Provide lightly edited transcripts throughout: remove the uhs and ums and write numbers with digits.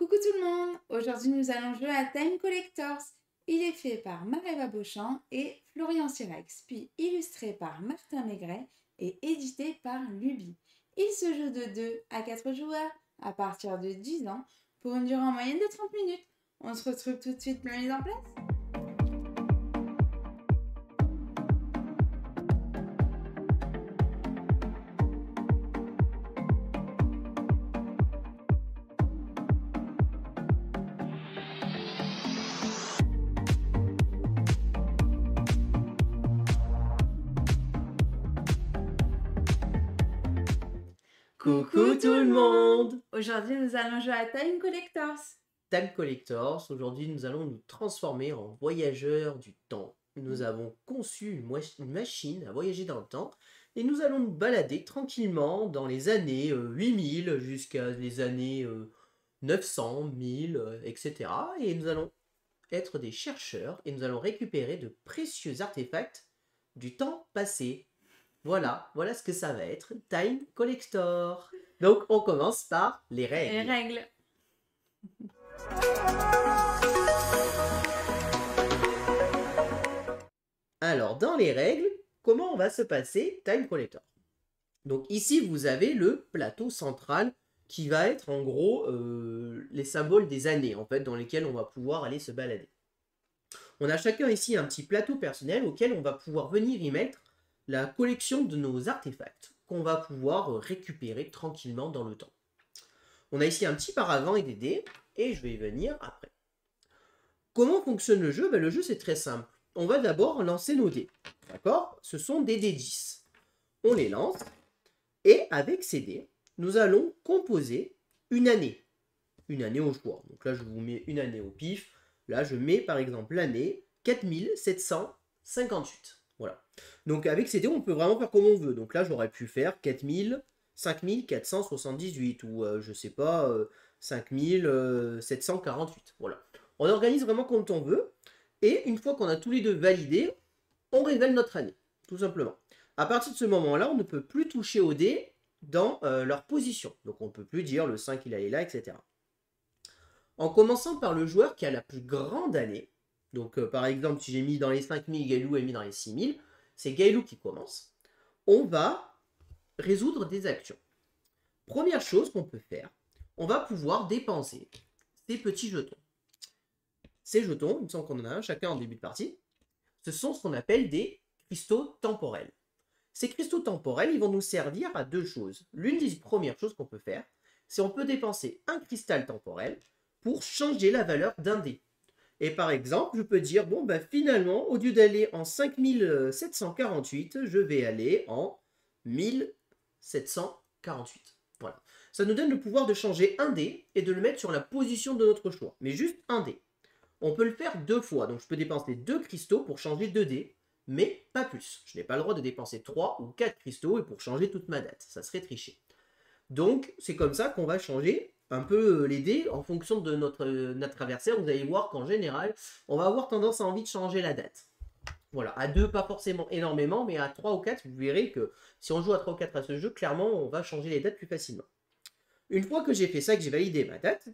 Coucou tout le monde! Aujourd'hui nous allons jouer à Time Collectors. Il est fait par Mareva Beauchamp et Florian Sirex, puis illustré par Martin Maigret et édité par Luby. Il se joue de 2 à 4 joueurs à partir de 10 ans pour une durée en moyenne de 30 minutes. On se retrouve tout de suite pour la mise en place. Coucou tout le monde! Aujourd'hui nous allons jouer à Time Collectors. Time Collectors, aujourd'hui nous allons nous transformer en voyageurs du temps. Nous avons conçu une machine à voyager dans le temps et nous allons nous balader tranquillement dans les années 8000 jusqu'à les années 900, 1000, etc. Et nous allons être des chercheurs et nous allons récupérer de précieux artefacts du temps passé. Voilà ce que ça va être, Time Collector. Donc on commence par les règles. Les règles. Alors dans les règles, comment on va se passer Time Collector? Donc ici vous avez le plateau central qui va être en gros les symboles des années en fait dans lesquelles on va pouvoir aller se balader. On a chacun ici un petit plateau personnel auquel on va pouvoir venir y mettre la collection de nos artefacts qu'on va pouvoir récupérer tranquillement dans le temps. On a ici un petit paravent et des dés, et je vais y venir après. Comment fonctionne le jeu? Le jeu c'est très simple. On va d'abord lancer nos dés, d'accord? Ce sont des dés 10. On les lance, et avec ces dés, nous allons composer une année. Une année au choix. Donc là je vous mets une année au pif. Là je mets par exemple l'année 4758. Voilà. Donc avec ces dés, on peut vraiment faire comme on veut. Donc là, j'aurais pu faire 5478 ou je sais pas, 5748. Voilà. On organise vraiment comme on veut. Et une fois qu'on a tous les deux validés, on révèle notre année, tout simplement. À partir de ce moment-là, on ne peut plus toucher aux dés dans leur position. Donc on ne peut plus dire le 5 il allait là, etc. En commençant par le joueur qui a la plus grande année. Donc par exemple, si j'ai mis dans les 5000, Gailou a mis dans les 6000. C'est Gailou qui commence. On va résoudre des actions. Première chose qu'on peut faire, on va pouvoir dépenser ces petits jetons. Ces jetons, il me semble qu'on en a un chacun en début de partie, ce sont ce qu'on appelle des cristaux temporels. Ces cristaux temporels, ils vont nous servir à deux choses. L'une des premières choses qu'on peut faire, c'est on peut dépenser un cristal temporel pour changer la valeur d'un dé. Et par exemple, je peux dire, bon, finalement, au lieu d'aller en 5748, je vais aller en 1748. Voilà. Ça nous donne le pouvoir de changer un dé et de le mettre sur la position de notre choix. Mais juste un dé. On peut le faire deux fois. Donc je peux dépenser 2 cristaux pour changer 2 dés, mais pas plus. Je n'ai pas le droit de dépenser 3 ou 4 cristaux et pour changer toute ma date. Ça serait tricher. Donc c'est comme ça qu'on va changer un peu les dés en fonction de notre adversaire. Vous allez voir qu'en général, on va avoir tendance à envie de changer la date. Voilà, à 2, pas forcément énormément, mais à 3 ou 4, vous verrez que si on joue à 3 ou 4 à ce jeu, clairement, on va changer les dates plus facilement. Une fois que j'ai fait ça, que j'ai validé ma date,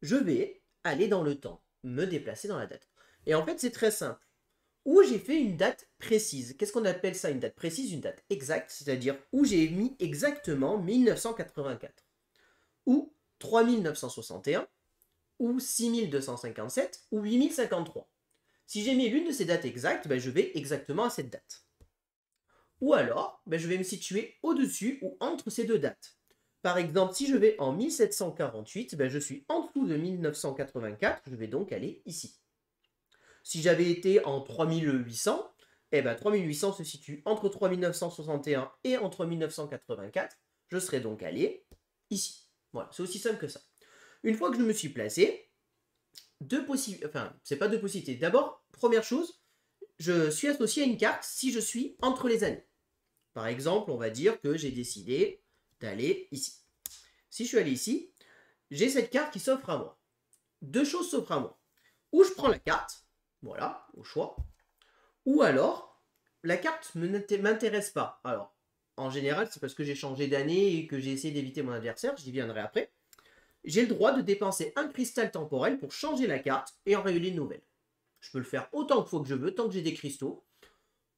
je vais aller dans le temps, me déplacer dans la date. Et en fait, c'est très simple. Où j'ai fait une date précise. Qu'est-ce qu'on appelle ça une date précise? Une date exacte, c'est-à-dire où j'ai mis exactement 1984. Ou 3961, ou 6257, ou 8053. Si j'ai mis l'une de ces dates exactes, je vais exactement à cette date. Ou alors, je vais me situer au-dessus ou entre ces deux dates. Par exemple, si je vais en 1748, je suis en dessous de 1984, je vais donc aller ici. Si j'avais été en 3800, 3800 se situe entre 3961 et entre 1984, je serais donc allé ici. Voilà, c'est aussi simple que ça. Une fois que je me suis placé, c'est pas deux possibilités. D'abord, première chose, je suis associé à une carte si je suis entre les années. Par exemple, on va dire que j'ai décidé d'aller ici. Si je suis allé ici, j'ai cette carte qui s'offre à moi. Deux choses s'offrent à moi. Ou je prends la carte, voilà, au choix, ou alors, la carte ne m'intéresse pas. Alors, en général, c'est parce que j'ai changé d'année et que j'ai essayé d'éviter mon adversaire, j'y viendrai après. j'ai le droit de dépenser un cristal temporel pour changer la carte et en révéler une nouvelle. Je peux le faire autant de fois que je veux, tant que j'ai des cristaux.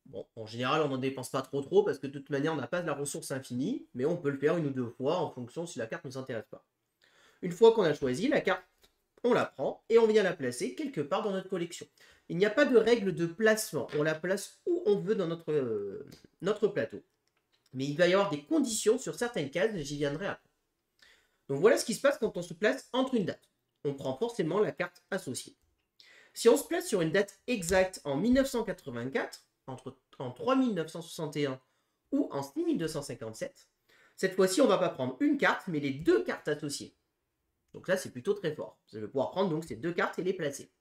Bon, en général, on n'en dépense pas trop parce que de toute manière, on n'a pas de la ressource infinie, mais on peut le faire une ou deux fois en fonction si la carte ne nous intéresse pas. Une fois qu'on a choisi la carte, on la prend et on vient la placer quelque part dans notre collection. Il n'y a pas de règle de placement, on la place où on veut dans notre plateau. Mais il va y avoir des conditions sur certaines cases, j'y viendrai après. Donc voilà ce qui se passe quand on se place entre une date. On prend forcément la carte associée. Si on se place sur une date exacte en 1984, en 3961 ou en 6257, cette fois-ci on ne va pas prendre une carte, mais les deux cartes associées. Donc là c'est plutôt très fort. Vous allez pouvoir prendre donc ces deux cartes et les placer.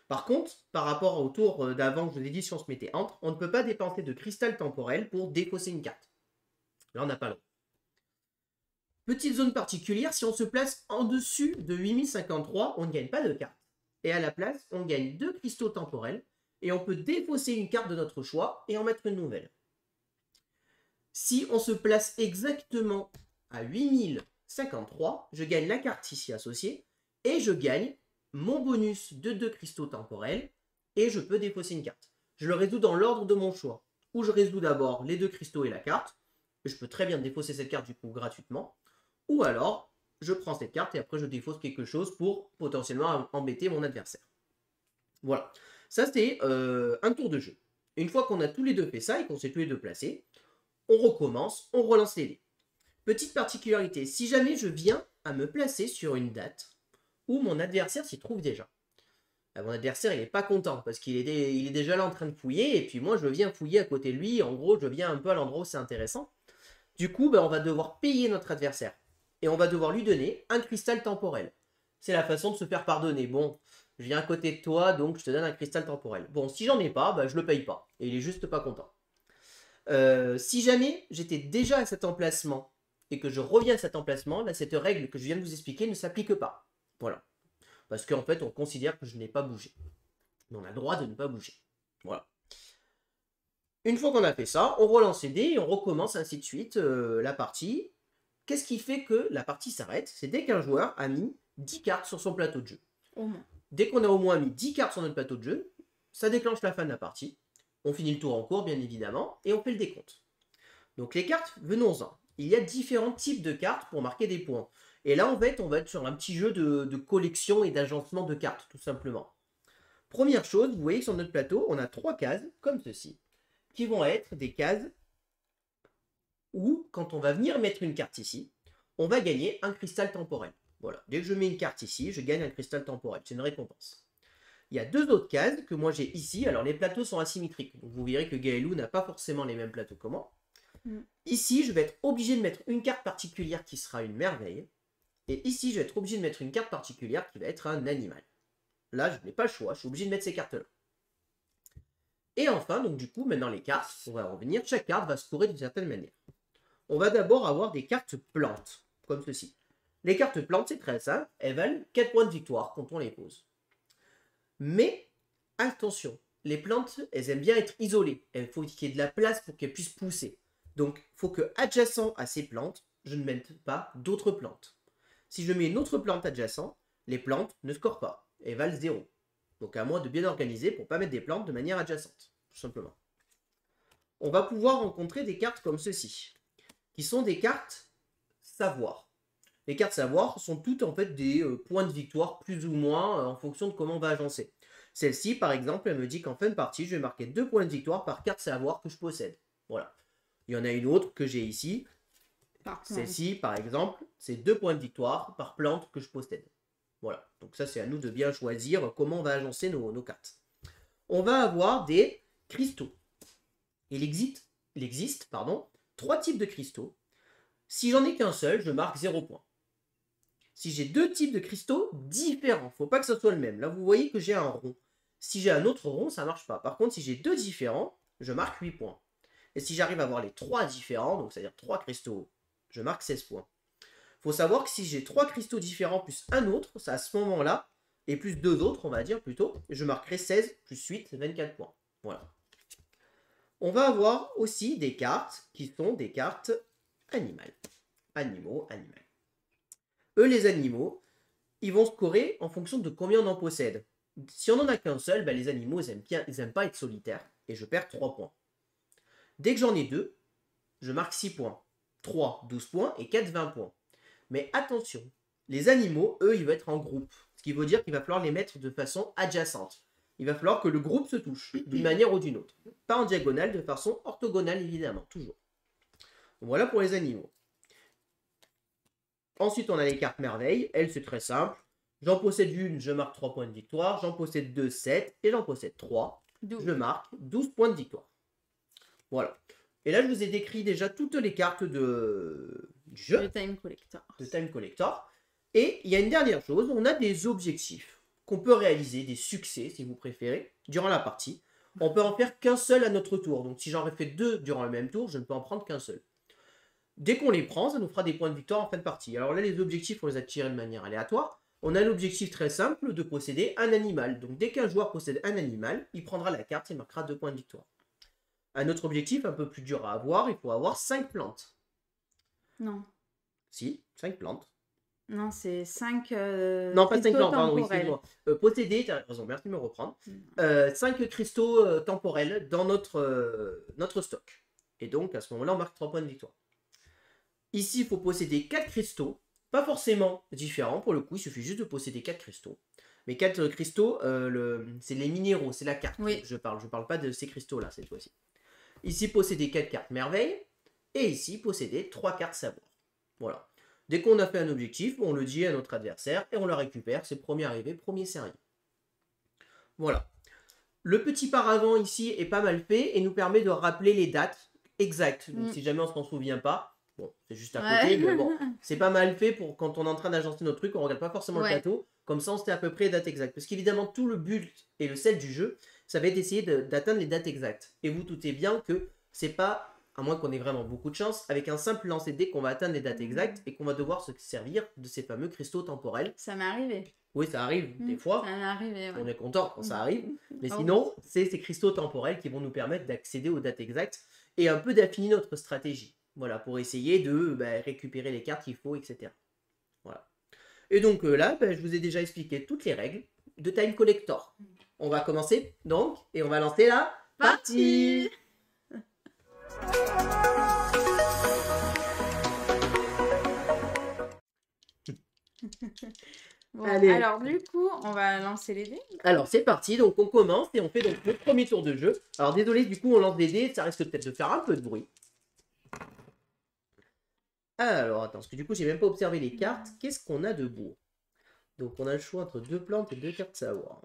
Par contre, par rapport au tour d'avant que je vous ai dit si on se mettait entre, on ne peut pas dépenser de cristal temporel pour défausser une carte. Là on n'a pas le droit. Petite zone particulière, si on se place en dessus de 8053, on ne gagne pas de carte. Et à la place, on gagne 2 cristaux temporels et on peut défausser une carte de notre choix et en mettre une nouvelle. Si on se place exactement à 8053, je gagne la carte ici associée et je gagne mon bonus de 2 cristaux temporels et je peux défausser une carte. Je le résous dans l'ordre de mon choix, où je résous d'abord les 2 cristaux et la carte. Je peux très bien défausser cette carte du coup gratuitement. Ou alors, je prends cette carte et après je défausse quelque chose pour potentiellement embêter mon adversaire. Voilà. Ça, c'est un tour de jeu. Une fois qu'on a tous les deux fait ça et qu'on s'est tous les deux placés, on recommence, on relance les dés. Petite particularité, si jamais je viens à me placer sur une date où mon adversaire s'y trouve déjà. Mon adversaire, il n'est pas content parce qu'il est déjà là en train de fouiller et puis moi, je viens fouiller à côté de lui. En gros, je viens un peu à l'endroit où c'est intéressant. Du coup, on va devoir payer notre adversaire. Et on va devoir lui donner un cristal temporel. C'est la façon de se faire pardonner. Bon, je viens à côté de toi, donc je te donne un cristal temporel. Bon, si j'en ai pas, je le paye pas. Et il est juste pas content. Si jamais j'étais déjà à cet emplacement et que je reviens à cet emplacement, là, cette règle que je viens de vous expliquer ne s'applique pas. Voilà. Parce qu'en fait, on considère que je n'ai pas bougé. Mais on a le droit de ne pas bouger. Voilà. Une fois qu'on a fait ça, on relance les dés et on recommence ainsi de suite la partie. Qu'est-ce qui fait que la partie s'arrête? C'est dès qu'un joueur a mis 10 cartes sur son plateau de jeu. Au moins. Dès qu'on a au moins mis 10 cartes sur notre plateau de jeu, ça déclenche la fin de la partie. On finit le tour en cours, bien évidemment, et on fait le décompte. Donc les cartes, venons-en. Il y a différents types de cartes pour marquer des points. Et là, en fait, on va être sur un petit jeu de collection et d'agencement de cartes, tout simplement. Première chose, vous voyez que sur notre plateau, on a 3 cases, comme ceci, qui vont être des cases où, quand on va venir mettre une carte ici, on va gagner un cristal temporel. Voilà, dès que je mets une carte ici, je gagne un cristal temporel, c'est une récompense. Il y a 2 autres cases que moi j'ai ici, alors les plateaux sont asymétriques, donc vous verrez que Gaëlou n'a pas forcément les mêmes plateaux que moi. Ici, je vais être obligé de mettre une carte particulière qui sera une merveille, et ici, je vais être obligé de mettre une carte particulière qui va être un animal. Là, je n'ai pas le choix, je suis obligé de mettre ces cartes-là. Et enfin, donc du coup, maintenant les cartes, on va revenir, chaque carte va scorer d'une certaine manière. On va d'abord avoir des cartes plantes, comme ceci. Les cartes plantes, c'est très simple, elles valent 4 points de victoire quand on les pose. Mais, attention, les plantes, elles aiment bien être isolées. Il faut qu'il y ait de la place pour qu'elles puissent pousser. Donc, il faut que, adjacent à ces plantes, je ne mette pas d'autres plantes. Si je mets une autre plante adjacente, les plantes ne scorent pas, elles valent 0. Donc, à moi de bien organiser pour ne pas mettre des plantes de manière adjacente, tout simplement. On va pouvoir rencontrer des cartes comme ceci, qui sont des cartes savoir. Les cartes savoir sont toutes en fait des points de victoire plus ou moins en fonction de comment on va agencer. Celle-ci, par exemple, elle me dit qu'en fin de partie, je vais marquer 2 points de victoire par carte savoir que je possède. Voilà. Il y en a une autre que j'ai ici. Celle-ci, par exemple, c'est 2 points de victoire par plante que je possède. Voilà. Donc ça, c'est à nous de bien choisir comment on va agencer nos cartes. On va avoir des cristaux. Il existe 3 types de cristaux. Si j'en ai qu'un seul, je marque 0 points. Si j'ai 2 types de cristaux différents, il ne faut pas que ce soit le même. Là, vous voyez que j'ai un rond. Si j'ai un autre rond, ça ne marche pas. Par contre, si j'ai 2 différents, je marque 8 points. Et si j'arrive à avoir les 3 différents, donc c'est-à-dire 3 cristaux, je marque 16 points. Il faut savoir que si j'ai 3 cristaux différents plus un autre, c'est à ce moment-là, et plus 2 autres, on va dire plutôt, je marquerai 16 plus 8, 24 points. Voilà. On va avoir aussi des cartes qui sont des cartes animales. Animaux. Eux, les animaux, ils vont scorer en fonction de combien on en possède. Si on n'en a qu'un seul, les animaux, ils aiment pas être solitaires. Et je perds 3 points. Dès que j'en ai 2, je marque 6 points. 3, 12 points et 4, 20 points. Mais attention, les animaux, eux, ils vont être en groupe. Ce qui veut dire qu'il va falloir les mettre de façon adjacente. Il va falloir que le groupe se touche, d'une manière ou d'une autre. Pas en diagonale, de façon orthogonale, évidemment, toujours. Voilà pour les animaux. Ensuite, on a les cartes merveilles. Elles, c'est très simple. J'en possède une, je marque 3 points de victoire. J'en possède 2, 7. Et j'en possède 3. 12. Je marque 12 points de victoire. Voilà. Et là, je vous ai décrit déjà toutes les cartes du jeu. Le Time Collector. De Time Collector. Et il y a une dernière chose, on a des objectifs qu'on peut réaliser, des succès, si vous préférez, durant la partie. On peut en faire qu'un seul à notre tour. Donc si j'en ai fait 2 durant le même tour, je ne peux en prendre qu'un seul. Dès qu'on les prend, ça nous fera des points de victoire en fin de partie. Alors là, les objectifs, on les a tirés de manière aléatoire. On a l'objectif très simple de posséder un animal. Donc dès qu'un joueur possède un animal, il prendra la carte et marquera 2 points de victoire. Un autre objectif un peu plus dur à avoir, il faut avoir 5 plantes. Non. Si, 5 plantes. Non, c'est 5 non, pas 5 plantes, pardon, oui, temporels. excuse-moi. Posséder, tu as raison, merci de me reprendre. 5 cristaux temporels dans notre stock. Et donc, à ce moment-là, on marque 3 points de victoire. Ici, il faut posséder 4 cristaux. Pas forcément différents, pour le coup, il suffit juste de posséder 4 cristaux. Mais 4 cristaux, c'est les minéraux, c'est la carte. Oui. Je parle pas de ces cristaux-là, cette fois-ci. Ici, posséder 4 cartes merveilles. Et ici, posséder 3 cartes savoir. Voilà. Dès qu'on a fait un objectif, on le dit à notre adversaire et on le récupère. C'est premier arrivé, premier servi. Voilà. Le petit paravent ici est pas mal fait et nous permet de rappeler les dates exactes. Donc si jamais on ne s'en souvient pas, bon, c'est juste à côté, mais bon, c'est pas mal fait pour quand on est en train d'agencer notre truc, on regarde pas forcément le plateau. Comme ça, on sait à peu près les dates exactes. Parce qu'évidemment, tout le but et le sel du jeu, ça va être d'essayer d'atteindre les dates exactes. Et vous doutez bien que c'est pas, à moins qu'on ait vraiment beaucoup de chance, avec un simple lancer de dés qu'on va atteindre les dates exactes et qu'on va devoir se servir de ces fameux cristaux temporels. Ça m'est arrivé. Oui, ça arrive des fois. Ça m'est arrivé, ouais. On est content quand ça arrive. Mais sinon, c'est ces cristaux temporels qui vont nous permettre d'accéder aux dates exactes et un peu d'affiner notre stratégie. Voilà, pour essayer de récupérer les cartes qu'il faut, etc. Voilà. Et donc là, je vous ai déjà expliqué toutes les règles de Time Collector. On va commencer donc et on va lancer la partie. Bon, alors du coup, on va lancer les dés. Alors c'est parti, donc on commence et on fait donc le premier tour de jeu. Alors désolé, du coup on lance des dés, ça risque peut-être de faire un peu de bruit. Alors attends, parce que du coup j'ai même pas observé les cartes. Qu'est-ce qu'on a de beau? Donc on a le choix entre 2 plantes et 2 cartes savoir.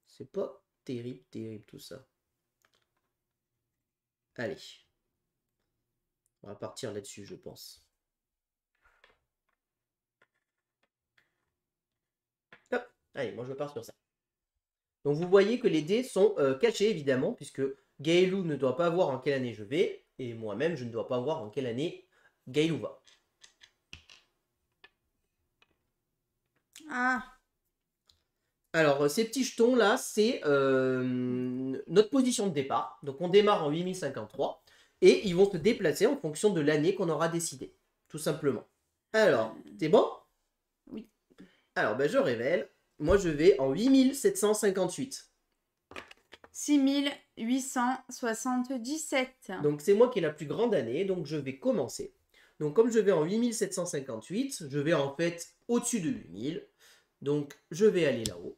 C'est pas terrible tout ça. Allez. On va partir là-dessus, je pense. Hop. Allez, moi je pars sur ça. Donc vous voyez que les dés sont cachés évidemment, puisque Gaëlou ne doit pas voir en quelle année je vais, et moi-même je ne dois pas voir en quelle année Gaëlou va. Ah. Alors ces petits jetons là, c'est notre position de départ. Donc on démarre en 8053, et ils vont se déplacer en fonction de l'année qu'on aura décidé, tout simplement. Alors, c'est bon? Oui. Alors je révèle. Moi, je vais en 8758. 6877. Donc, c'est moi qui ai la plus grande année, donc je vais commencer. Donc, comme je vais en 8758, je vais en fait au-dessus de 8000. Donc, je vais aller là-haut.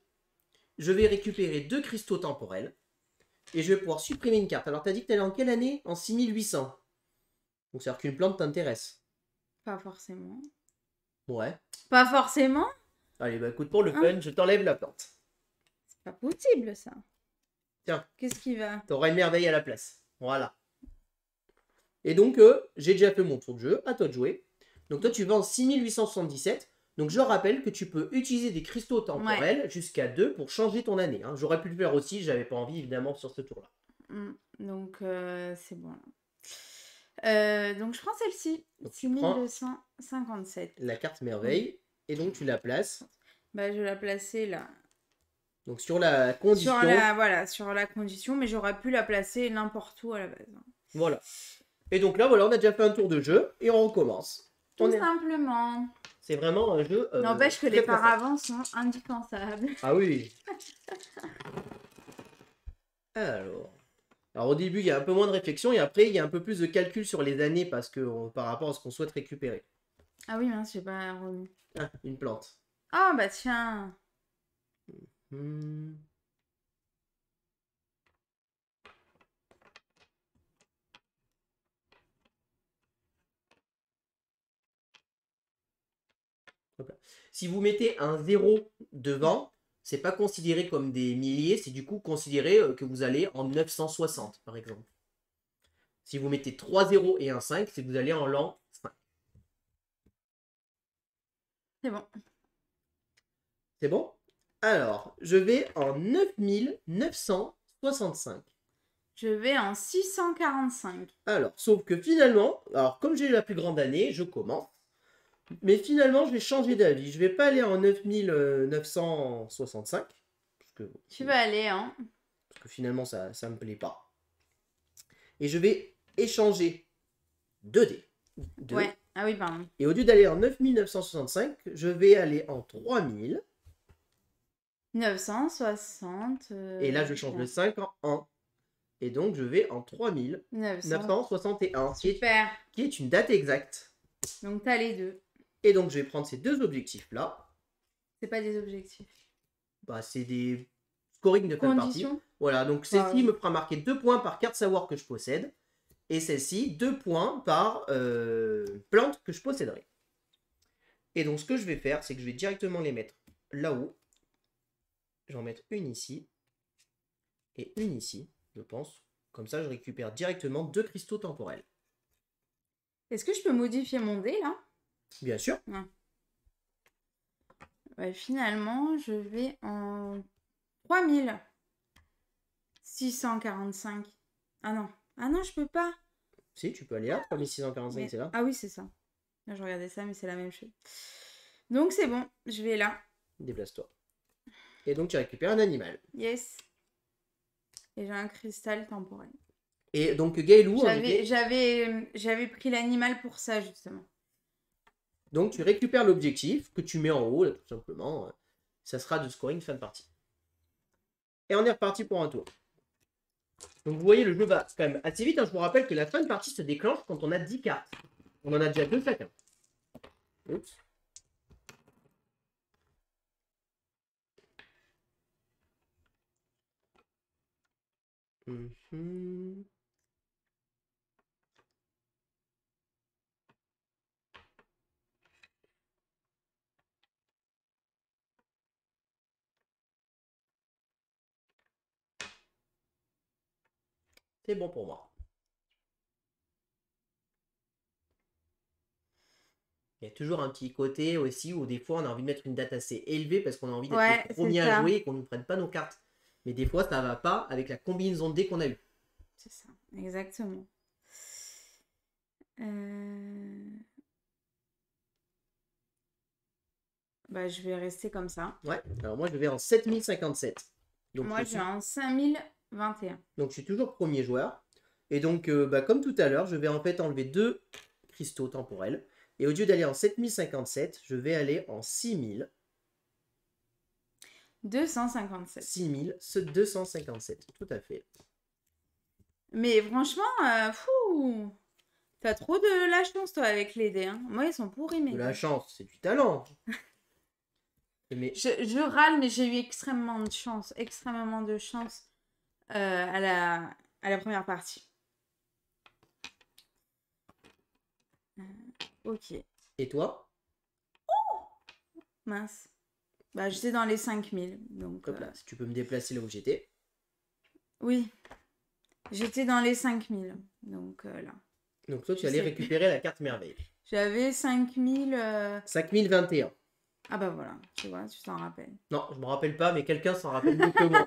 Je vais récupérer 2 cristaux temporels. Et je vais pouvoir supprimer une carte. Alors, tu as dit que tu allais en quelle année? En 6800. Donc, c'est-à-dire qu'une plante t'intéresse. Pas forcément. Ouais. Pas forcément? Allez, écoute, pour le fun, je t'enlève la plante. C'est pas possible, ça. Tiens. Qu'est-ce qui va? T'auras une merveille à la place. Voilà. Et donc, j'ai déjà fait mon tour de jeu. À toi de jouer. Donc, toi, tu vas en 6877. Donc, je rappelle que tu peux utiliser des cristaux temporels jusqu'à 2 pour changer ton année. Hein. J'aurais pu le faire aussi. J'avais pas envie, évidemment, sur ce tour-là. Donc, c'est bon. Donc, je prends celle-ci. 6257. La carte merveille. Et donc, tu la places. Je vais la placer là. Donc, sur la condition. Sur la condition, mais j'aurais pu la placer n'importe où à la base. Voilà. Et donc là, voilà, on a déjà fait un tour de jeu et on recommence. Tout On est... simplement. C'est vraiment un jeu. N'empêche que très, les très simple. paravents sont indispensables. Ah oui. Alors au début, il y a un peu moins de réflexion et après, il y a un peu plus de calcul sur les années parce que par rapport à ce qu'on souhaite récupérer. Ah oui, mince, j'ai pas remis. Ah, une plante. Ah bah tiens. Hmm. Hop là. Si vous mettez un 0 devant, c'est pas considéré comme des milliers, c'est du coup considéré que vous allez en 960 par exemple. Si vous mettez 3 0 et un 5, c'est que vous allez en l'an 5. C'est bon. C'est bon? Alors, je vais en 9965. Je vais en 645. Alors, sauf que finalement, alors comme j'ai la plus grande année, je commence. Mais finalement, je vais changer d'avis. Je vais pas aller en 9965. Tu vas aller, hein? Parce que finalement, ça me plaît pas. Et je vais échanger 2 dés. 2. Ouais. Ah oui, pardon. Et au lieu d'aller en 9965, je vais aller en 3000. 960. Et là, je change le 5 en 1. Et donc, je vais en 3961, Super. qui est une date exacte. Donc, t'as les deux. Et donc, je vais prendre ces deux objectifs-là. C'est pas des objectifs. Bah, c'est des scoring de fin de partie. Conditions. Voilà, donc celle-ci me fera marquer 2 points par carte savoir que je possède. Et celle-ci, 2 points par plante que je posséderai. Et donc, ce que je vais faire, c'est que je vais directement les mettre là-haut. Je vais en mettre une ici. Et une ici, je pense. Comme ça, je récupère directement 2 cristaux temporels. Est-ce que je peux modifier mon dé, là? Bien sûr. Ouais. Ouais, finalement, je vais en 3645. Ah non. Ah non, je peux pas. Si, tu peux aller là, 3645, Mais... c'est là. Ah oui, c'est ça. Là, je regardais ça, mais c'est la même chose. Donc, c'est bon. Je vais là. Déplace-toi. Et donc, tu récupères un animal. Yes. Et j'ai un cristal temporel. Et donc, Gaëlou... J'avais pris l'animal pour ça, justement. Donc, tu récupères l'objectif que tu mets en haut, là, tout simplement. Ça sera de scoring fin de partie. Et on est reparti pour un tour. Donc, vous voyez, le jeu va quand même assez vite. Hein. Je vous rappelle que la fin de partie se déclenche quand on a 10 cartes. On en a déjà 2 chacun. Oups. C'est bon pour moi. Il y a toujours un petit côté aussi où des fois on a envie de mettre une date assez élevée parce qu'on a envie d'être le premier à jouer et qu'on ne prenne pas nos cartes. Mais des fois ça va pas avec la combinaison de dés qu'on a eu. C'est ça, exactement. Bah, je vais rester comme ça. Ouais, alors moi je vais en 7057. Donc, moi je vais en 5021. Donc je suis toujours premier joueur. Et donc, comme tout à l'heure, je vais en fait enlever 2 cristaux temporels. Et au lieu d'aller en 7057, je vais aller en 6000. 257. 6257, tout à fait. Mais franchement, fou, t'as trop de la chance toi avec les dés. Hein. Moi ils sont pourris mes De la dés. chance, c'est du talent. Mais... Je râle, mais j'ai eu extrêmement de chance à la première partie. Ok. Et toi? Oh mince. Bah, j'étais dans les 5000. Donc, Hop là, si tu peux me déplacer là où j'étais. Oui. J'étais dans les 5000. Donc là. Donc toi, tu allais récupérer la carte merveille. J'avais 5000... 5021. Ah bah voilà, tu vois, tu t'en rappelles. Non, je me rappelle pas, mais quelqu'un s'en rappelle mieux que moi.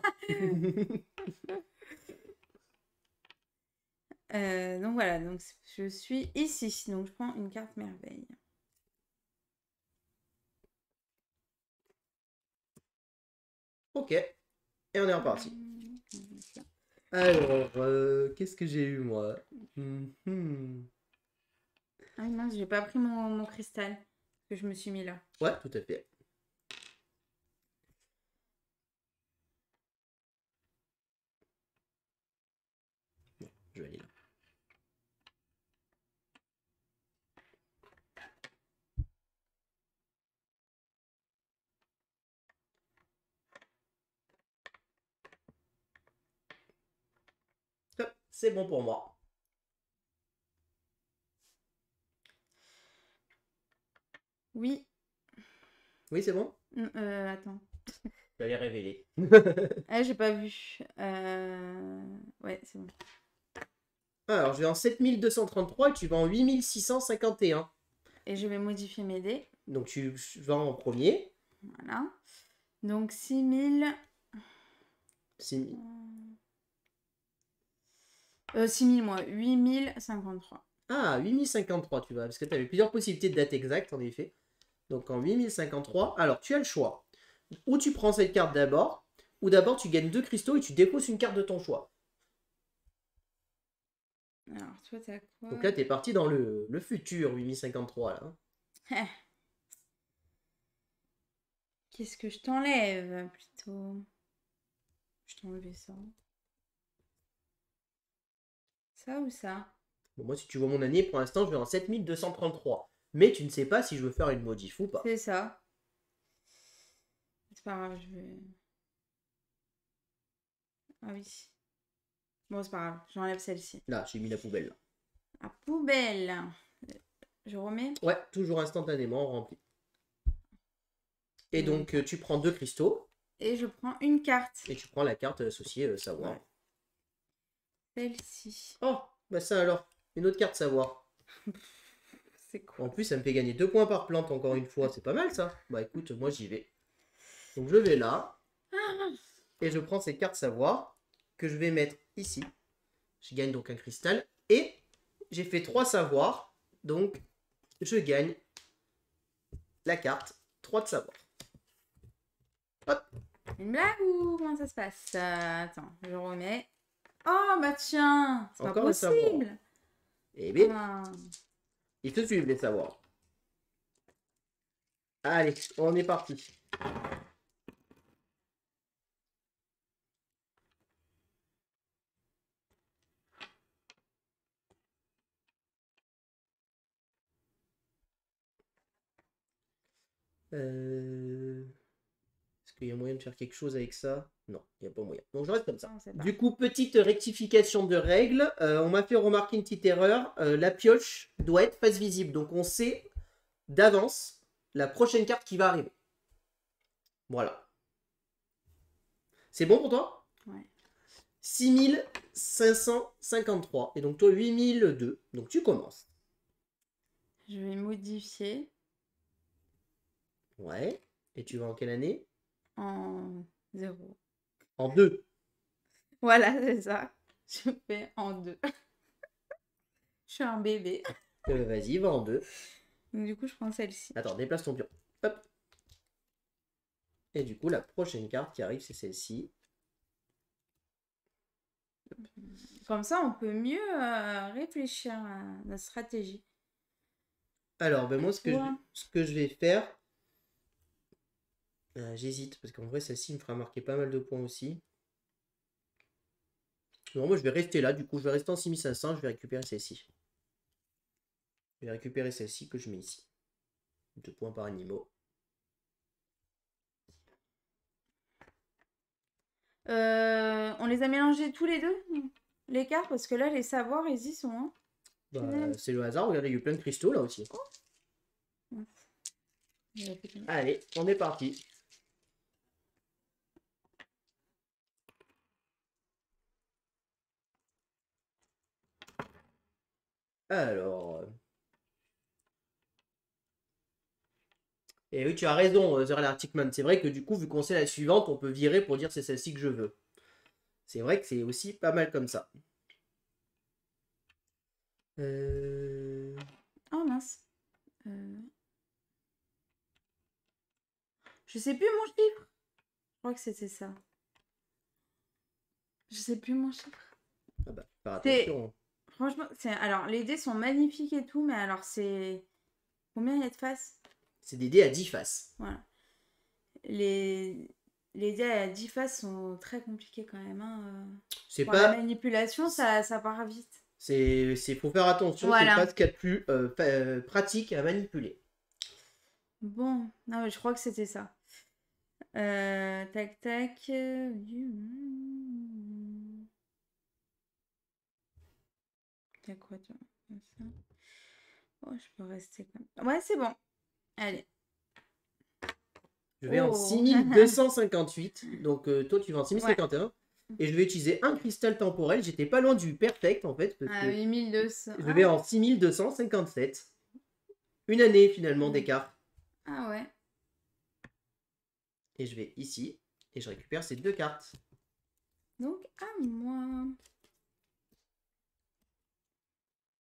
Donc voilà, donc je suis ici. Donc je prends une carte merveille. Ok. Et on est reparti. Alors, qu'est-ce que j'ai eu moi? Ah oui, mince, j'ai pas pris mon cristal que je me suis mis là. Ouais, tout à fait. Bon, je vais aller là. Hop, c'est bon pour moi. Oui. Oui, c'est bon? Attends. Je vais les révéler. Ah, j'ai pas vu. Ouais, c'est bon. Alors, je vais en 7233 et tu vas en 8651. Et je vais modifier mes dés. Donc, tu vas en premier. Voilà. Donc 6000. 6000. 6000 moi. 8053. Ah, 8053, tu vois, parce que tu avais plusieurs possibilités de date exacte, en effet. Donc, en 8053, alors, tu as le choix. Ou tu prends cette carte d'abord, ou d'abord, tu gagnes 2 cristaux et tu déposes une carte de ton choix. Alors, toi, t'as quoi? Donc là, tu es parti dans le futur 8053, là. Qu'est-ce que je t'enlève, plutôt? Je t'enlève ça. Ça ou ça? Bon, moi, si tu vois mon année, pour l'instant, je vais en 7233. Mais tu ne sais pas si je veux faire une modif ou pas. C'est ça. C'est pas grave, je vais... Ah oui. Bon, c'est pas grave, j'enlève celle-ci. Là, j'ai mis la poubelle, là. À poubelle. Je remets. Ouais, toujours instantanément rempli. Et Et donc, tu prends 2 cristaux. Et je prends une carte. Et tu prends la carte associée savoir. Ouais. Celle-ci. Oh, bah ça alors. Une autre carte savoir. C'est quoi? En plus, ça me fait gagner 2 points par plante encore une fois. C'est pas mal ça. Bah écoute, moi j'y vais. Donc je vais là. Et je prends cette carte savoir. Que je vais mettre ici. Je gagne donc un cristal. Et j'ai fait 3 savoirs. Donc je gagne la carte 3 de savoir. Hop. Une blague ou comment ça se passe? Attends, je remets. Oh bah tiens, c'est pas Encore un savoir. possible. Et bien, Ah. ils te suivent les savoirs. Allez, on est parti. Est-ce qu'il y a moyen de faire quelque chose avec ça? Non, il n'y a pas moyen. Donc je reste comme ça. Non, c'est pas. Du coup, petite rectification de règles. On m'a fait remarquer une petite erreur. La pioche doit être face visible. Donc on sait d'avance la prochaine carte qui va arriver. Voilà. C'est bon pour toi? Ouais. 6553. Et donc toi 8002. Donc tu commences. Je vais modifier Ouais. Et tu vas en quelle année? en 0. En 2. Voilà, c'est ça. Je fais en 2. Je suis un bébé. Vas-y, va en 2. Donc du coup, je prends celle-ci. Attends, déplace ton pion. Hop. Et du coup, la prochaine carte qui arrive, c'est celle-ci. Comme ça, on peut mieux réfléchir à notre stratégie. Alors, ben moi, ce que Toi? je vais faire... j'hésite, parce qu'en vrai, celle-ci me fera marquer pas mal de points aussi. Non, moi, je vais rester là. Du coup, je vais rester en 6500. Je vais récupérer celle-ci. Je vais récupérer celle-ci que je mets ici. 2 points par animaux. On les a mélangés tous les deux, les cartes, parce que là, les savoirs, ils y sont. Hein. Bah, Punaise. c'est le hasard. Regardez, il y a eu plein de cristaux là aussi. Allez, on est parti. Alors... Et oui, tu as raison, The Real Arctic-Man. C'est vrai que du coup, vu qu'on sait la suivante, on peut virer pour dire c'est celle-ci que je veux. C'est vrai que c'est aussi pas mal comme ça. Oh mince. Je sais plus mon chiffre. Je crois que c'était ça. Je sais plus mon chiffre. Ah bah, faire C'est- attention. Franchement, alors les dés sont magnifiques et tout, mais alors c'est... Combien il y a de faces? C'est des dés à 10 faces. Voilà. Les dés à 10 faces sont très compliqués quand même. Hein. C'est Pour la pas... manipulation, ça part vite. Faut faire attention, c'est Voilà. pas ce qu'il y a de plus pratique à manipuler. Bon, non mais je crois que c'était ça. Tac tac. T'as quoi toi? Comme ça. Oh, je peux rester comme... Ouais, c'est bon. Allez. Je vais en Oh. 6258. Donc toi, tu vas en 6051. Ouais. Et je vais utiliser un cristal temporel. J'étais pas loin du perfect en fait. Parce que 8200. je vais en 6257. Une année finalement d'écart. Ah ouais. Et je vais ici. Et je récupère ces 2 cartes. Donc à moi.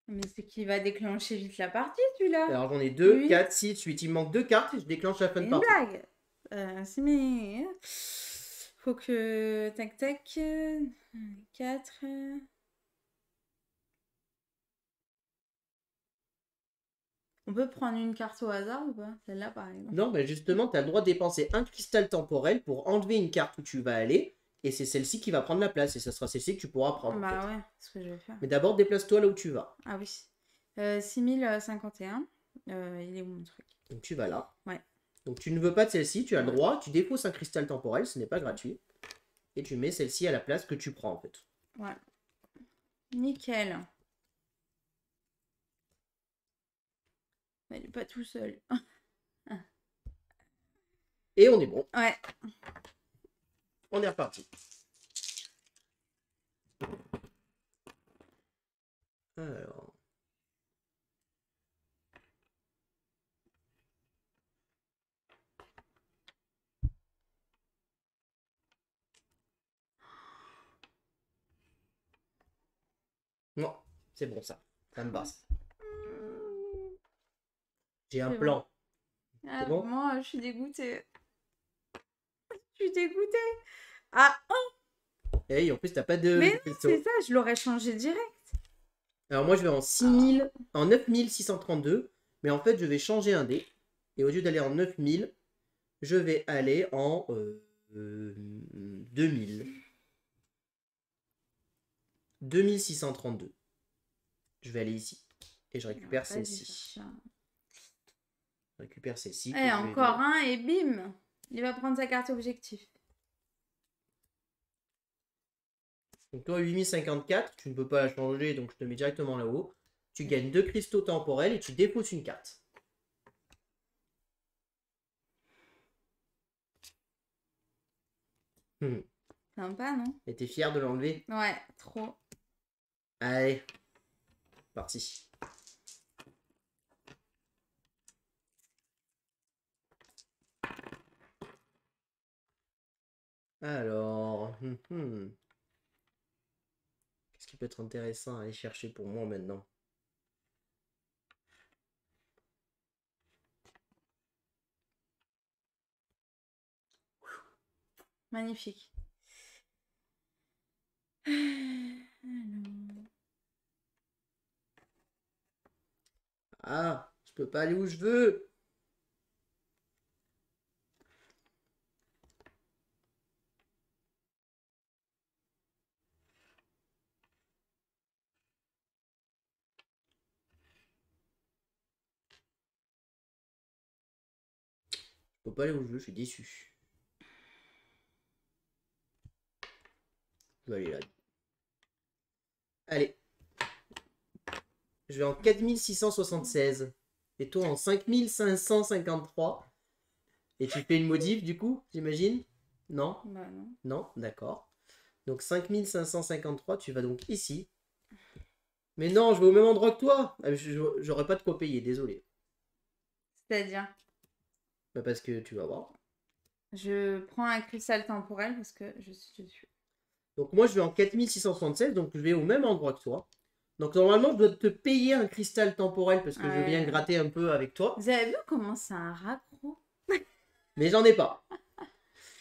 Mais c'est qui va déclencher vite la partie, celui-là. Alors j'en ai 2, Oui. 4, 6, 8. Il me manque 2 cartes et je déclenche la fin de Une partie. blague. C'est mais... Faut que... Tac, tac. 4... On peut prendre une carte au hasard ou pas? Celle-là, par exemple. Non, mais justement, tu as le droit de dépenser un cristal temporel pour enlever une carte où tu vas aller. Et c'est celle-ci qui va prendre la place. Et ça sera celle-ci que tu pourras prendre. Bah en fait. ouais, c'est ce que je vais faire. Mais d'abord, déplace-toi là où tu vas. Ah oui. 6051. Il est où mon truc? Donc tu vas là. Ouais. Donc tu ne veux pas de celle-ci, tu as le droit. Tu défausses un cristal temporel, ce n'est pas gratuit. Et tu mets celle-ci à la place que tu prends en fait. Ouais. Nickel. Il n'est pas tout seul. Et on est bon. Ouais. On est reparti. Alors. Non, c'est bon ça. Ça me passe. J'ai un C'est plan. bon. Ah, bon moi, je suis dégoûtée. Je suis dégoûtée. Ah, oh. Et en plus, t'as pas de. Mais non, c'est ça, je l'aurais changé direct. Alors moi, je vais en 6000, en 9632. Mais en fait, je vais changer un dé. Et au lieu d'aller en 9000, je vais aller en 2000. 2632. Je vais aller ici. Et je récupère celle-ci. Je récupère celle-ci. Et encore un et bim. Il va prendre sa carte objectif. Donc toi, 8054, tu ne peux pas la changer, donc je te mets directement là-haut. Tu gagnes 2 cristaux temporels et tu déposes une carte. Sympa, non? Et t'es fier de l'enlever? Ouais, trop. Allez, parti. Alors, qu'est-ce qui peut être intéressant à aller chercher pour moi maintenant? Magnifique. Ah, je peux pas aller où je veux. Je peux pas aller où je veux, je suis déçu. Je vais aller là. Allez. Je vais en 4676. Et toi en 5553. Et tu fais une modif du coup, j'imagine? Non? Bah non. Non? D'accord. Donc 5553, tu vas donc ici. Mais non, je vais au même endroit que toi. J'aurais pas de quoi payer, désolé. C'est-à-dire? Bah parce que tu vas voir. Je prends un cristal temporel parce que je suis dessus. Donc moi je vais en 4676, donc je vais au même endroit que toi. Donc normalement je dois te payer un cristal temporel parce que je viens gratter un peu avec toi. Vous avez vu comment c'est un raccro? Mais j'en ai pas.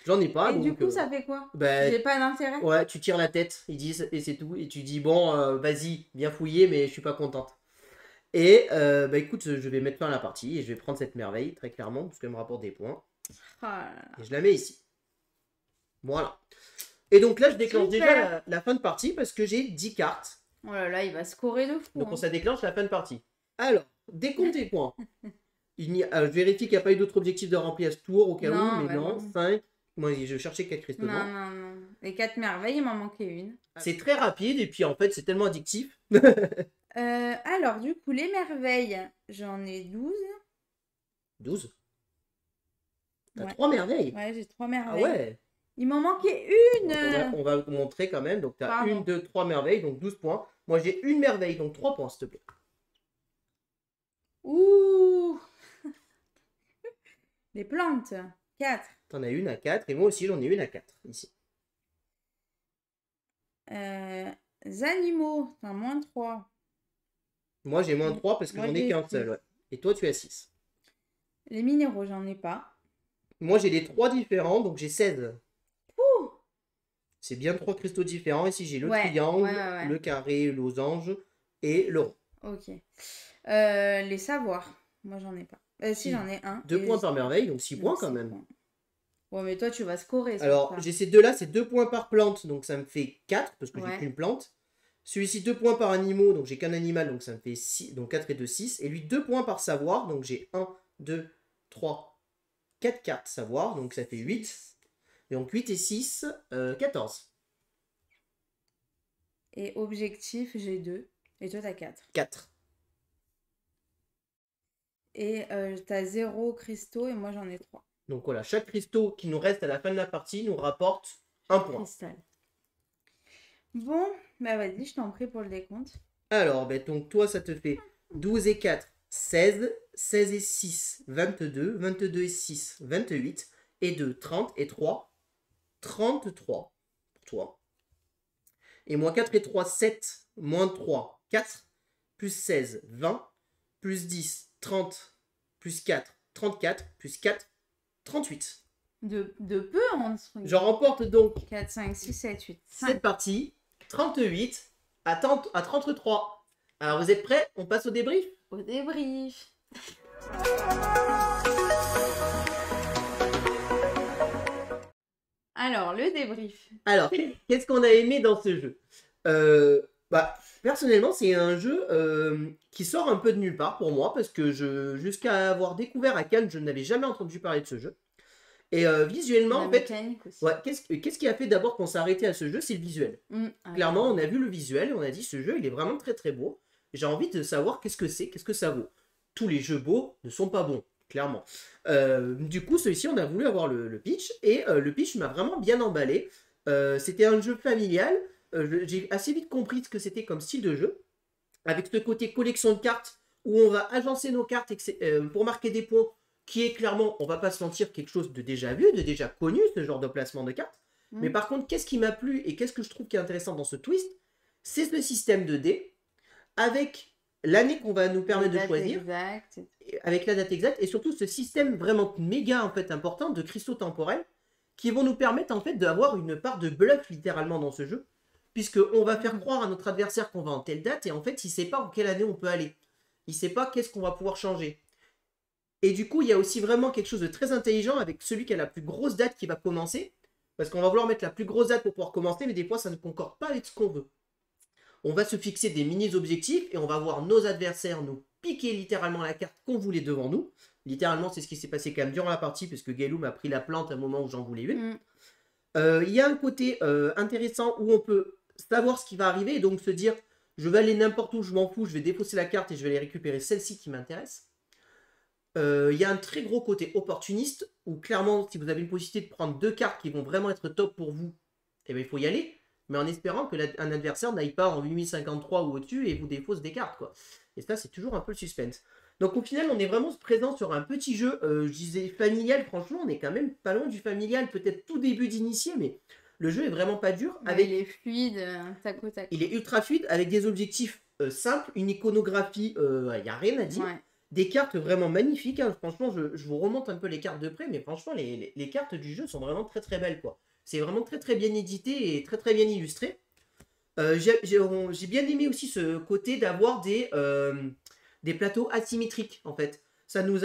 J'en ai pas, Et du donc... coup, ça fait quoi? bah, J'ai pas d'intérêt? ouais, tu tires la tête, ils disent, et c'est tout. Et tu dis, bon, vas-y, viens fouiller, mais je suis pas contente. Et bah écoute, je vais mettre fin à la partie et je vais prendre cette merveille, très clairement, parce qu'elle me rapporte des points. Ah là là. Et je la mets ici. Voilà. Et donc là, je déclenche Super. déjà la fin de partie parce que j'ai 10 cartes. Oh là là, il va scorer de fou. Donc hein. ça déclenche la fin de partie. Alors, décompte tes points. Je vérifie qu'il n'y a pas eu d'autres objectifs de remplir à ce tour, au cas où, Non, mais bah non. non. 5. Moi, je cherchais 4 cristaux. Non, non, non. Les 4 merveilles, il m'en manquait une. C'est très rapide et puis en fait, c'est tellement addictif. Alors, du coup, les merveilles, j'en ai 12. 12. T'as Ouais. 3 merveilles. Ouais, j'ai 3 Ah merveilles. ouais. Il m'en manquait une. On va vous montrer quand même. Donc, tu as Pardon. 1, 2, 3 merveilles, donc 12 points. Moi, j'ai une merveille, donc 3 points, s'il te plaît. Ouh. Les plantes, 4. T'en as une à 4 et moi aussi, j'en ai une à 4 ici. Animaux, enfin moins 3. Moi, j'ai moins 3 parce que Moi, j'en ai j'ai qu'un six. seul. Ouais. Et toi, tu as 6. Les minéraux, j'en ai pas. Moi, j'ai les 3 différents, donc j'ai 16. Ouh. C'est bien 3 cristaux différents. Ici, j'ai le Ouais, triangle, ouais. le carré, le losange et le rond. Ok. Les savoirs, moi j'en ai pas. Si, Si. j'en ai un. 2 et points par merveille, donc 6 donc points quand 6 même. points. Ouais, mais toi, tu vas scorer. sur Alors, ça. j'ai ces deux-là, c'est 2 points par plante, donc ça me fait 4 parce que j'ai Ouais. qu'une plante. Celui-ci, 2 points par animaux, donc j'ai qu'un animal, donc ça me fait 6, donc 4 et 2, 6. Et lui, 2 points par savoir, donc j'ai 1, 2, 3, 4 cartes savoir, donc ça fait 8. Et donc 8 et 6, 14. Et objectif, j'ai 2. Et toi, t'as 4. 4. Et t'as 0 cristaux et moi j'en ai 3. Donc voilà, chaque cristaux qui nous reste à la fin de la partie nous rapporte 1 point. Cristal. Bon, bah vas-y, je t'en prie pour le décompte. Alors, ben, donc toi, ça te fait 12 et 4, 16, 16 et 6, 22, 22 et 6, 28, et 2, 30, et 3, 33 pour toi. Et moins 4 et 3, 7, moins 3, 4, plus 16, 20, plus 10, 30, plus 4, 34, plus 4, 38. De peu en ce truc. Je remporte donc 4, 5, 6, 7, 8. cette partie, 38 à 33. Alors vous êtes prêts? On passe au débrief? Au débrief. Alors, le débrief. Alors, qu'est-ce qu'on a aimé dans ce jeu? Personnellement, c'est un jeu qui sort un peu de nulle part pour moi, parce que jusqu'à avoir découvert à Cannes, je n'avais jamais entendu parler de ce jeu. Et visuellement, La en fait, mécanique aussi. ouais, qu'est-ce qui a fait d'abord qu'on s'est arrêté à ce jeu? C'est le visuel. Clairement, on a vu le visuel et on a dit ce jeu, il est vraiment très très beau. J'ai envie de savoir qu'est-ce que c'est, qu'est-ce que ça vaut. Tous les jeux beaux ne sont pas bons, clairement. Du coup, celui-ci, on a voulu avoir le pitch et le pitch m'a vraiment bien emballé. C'était un jeu familial. J'ai assez vite compris ce que c'était comme style de jeu. Avec ce côté collection de cartes où on va agencer nos cartes pour marquer des points, qui est clairement, on va pas se mentir, quelque chose de déjà vu, de déjà connu, ce genre de placement de cartes. Mais par contre, qu'est-ce qui m'a plu et qu'est-ce que je trouve qui est intéressant dans ce twist? C'est ce système de dés avec l'année qu'on va nous permettre de choisir, avec la date exacte, et surtout ce système vraiment méga en fait important de cristaux temporels qui vont nous permettre en fait d'avoir une part de bluff littéralement dans ce jeu, puisqu'on va faire croire à notre adversaire qu'on va en telle date et en fait il sait pas en quelle année on peut aller, il sait pas qu'est-ce qu'on va pouvoir changer. Et du coup il y a aussi vraiment quelque chose de très intelligent avec celui qui a la plus grosse date qui va commencer, parce qu'on va vouloir mettre la plus grosse date pour pouvoir commencer, mais des fois ça ne concorde pas avec ce qu'on veut. On va se fixer des mini-objectifs et on va voir nos adversaires nous piquer littéralement la carte qu'on voulait devant nous. Littéralement, c'est ce qui s'est passé quand même durant la partie, parce que Gaëlou m'a pris la plante à un moment où j'en voulais une. Il y a un côté intéressant où on peut savoir ce qui va arriver et donc se dire je vais aller n'importe où, je m'en fous, je vais défausser la carte et je vais aller récupérer celle-ci qui m'intéresse. Il y a un très gros côté opportuniste où clairement, si vous avez une possibilité de prendre 2 cartes qui vont vraiment être top pour vous, eh bien, il faut y aller. Mais en espérant que un adversaire n'aille pas en 8053 ou au-dessus et vous défausse des cartes, quoi. Et ça, c'est toujours un peu le suspense. Donc au final, on est vraiment présent sur un petit jeu, je disais familial, franchement, on est quand même pas loin du familial, peut-être tout début d'initié, mais le jeu est vraiment pas dur. Il est fluide, tac au tac. Il est ultra fluide, avec des objectifs simples, une iconographie, il n'y a rien à dire. Ouais. Des cartes vraiment magnifiques, hein. Franchement, je vous remonte un peu les cartes de près, mais franchement, les cartes du jeu sont vraiment très très belles, quoi. C'est vraiment très très bien édité et très très bien illustré. J'ai bien aimé aussi ce côté d'avoir des plateaux asymétriques, en fait. Ça nous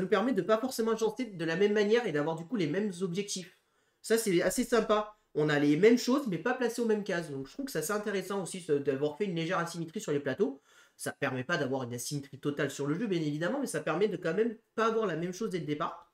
permet de pas forcément chanter de la même manière et d'avoir du coup les mêmes objectifs. Ça, c'est assez sympa. On a les mêmes choses, mais pas placées aux mêmes cases. Donc, je trouve que c'est assez intéressant aussi d'avoir fait une légère asymétrie sur les plateaux. Ça permet pas d'avoir une asymétrie totale sur le jeu, bien évidemment, mais ça permet de quand même pas avoir la même chose dès le départ.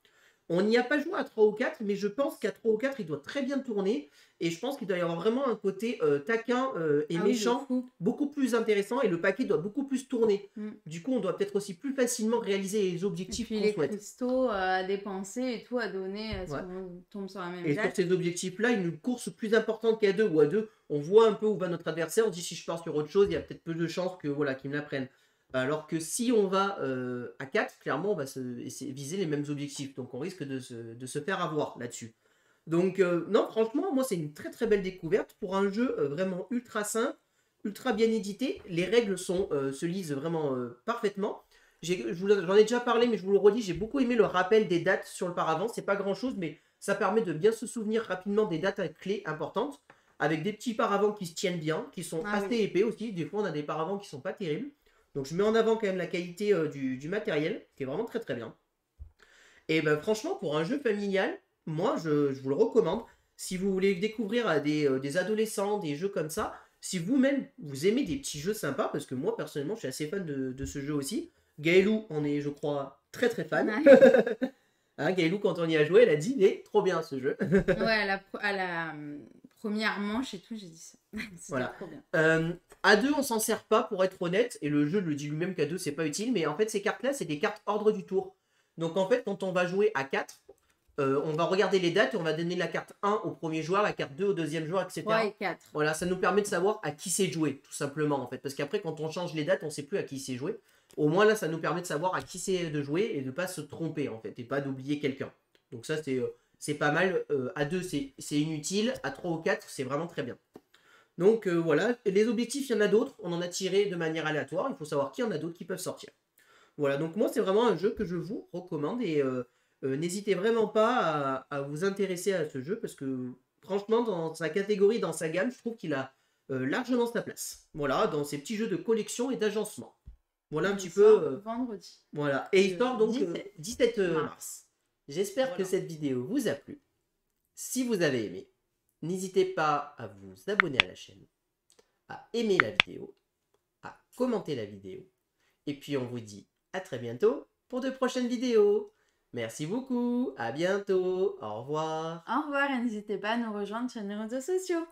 On n'y a pas joué à 3 ou 4, mais je pense qu'à 3 ou 4, il doit très bien tourner. Et je pense qu'il doit y avoir vraiment un côté taquin et Ah oui, de méchant fou. beaucoup plus intéressant. Et le paquet doit beaucoup plus tourner. Mm. Du coup, on doit peut-être aussi plus facilement réaliser les Et objectifs puis qu'on les souhaite. cristaux à dépenser et tout à donner si Ouais. on tombe sur la même Et sur date. ces objectifs-là, une course plus importante qu'à 2 ou à 2, on voit un peu où va notre adversaire. On dit si je pars sur autre chose, il y a peut-être peu de chances que voilà, qu'il me la prenne. Alors que si on va à 4, clairement, on va viser les mêmes objectifs. Donc on risque de se faire avoir là-dessus. Donc non, franchement, moi c'est une très très belle découverte pour un jeu vraiment ultra simple, ultra bien édité. Les règles se lisent vraiment parfaitement. J'en ai déjà parlé, mais je vous le redis, j'ai beaucoup aimé le rappel des dates sur le paravent. C'est pas grand chose, mais ça permet de bien se souvenir rapidement des dates clés importantes, avec des petits paravents qui se tiennent bien, qui sont assez épais aussi. Des fois, on a des paravents qui sont pas terribles. Donc je mets en avant quand même la qualité du matériel, qui est vraiment très très bien. Et ben franchement, pour un jeu familial, moi je vous le recommande. Si vous voulez découvrir à des adolescents, des jeux comme ça, si vous-même vous aimez des petits jeux sympas, parce que moi personnellement je suis assez fan de ce jeu aussi. Gaëlou en est, je crois, très très fan. Ouais. Hein, Gaëlou, quand on y a joué, elle a dit il est trop bien ce jeu. Ouais, à la première manche et tout, j'ai dit ça. C'était Voilà. trop bien. À 2, on s'en sert pas pour être honnête, et le jeu le dit lui-même qu'à 2 c'est pas utile, mais en fait ces cartes-là c'est des cartes ordre du tour. Donc en fait quand on va jouer à 4, on va regarder les dates et on va donner la carte 1 au premier joueur, la carte 2 au deuxième joueur, etc. 3 et 4. Voilà, ça nous permet de savoir à qui c'est joué, tout simplement en fait. Parce qu'après quand on change les dates, on sait plus à qui c'est joué. Au moins là, ça nous permet de savoir à qui c'est de jouer et de pas se tromper en fait, et pas d'oublier quelqu'un. Donc ça c'est pas mal. À 2 c'est inutile, à 3 ou 4 c'est vraiment très bien. Donc voilà, les objectifs, il y en a d'autres, on en a tiré de manière aléatoire, il faut savoir qu'il y en a d'autres qui peuvent sortir. Voilà, donc moi c'est vraiment un jeu que je vous recommande et n'hésitez vraiment pas à vous intéresser à ce jeu parce que franchement dans sa catégorie, dans sa gamme, je trouve qu'il a largement sa place. Voilà, dans ces petits jeux de collection et d'agencement. Voilà un petit peu... vendredi. Voilà, et il Le sort donc 17 mars. J'espère que cette vidéo vous a plu. Si vous avez aimé, n'hésitez pas à vous abonner à la chaîne, à aimer la vidéo, à commenter la vidéo. Et puis on vous dit à très bientôt pour de prochaines vidéos. Merci beaucoup, à bientôt, au revoir. Au revoir et n'hésitez pas à nous rejoindre sur nos réseaux sociaux.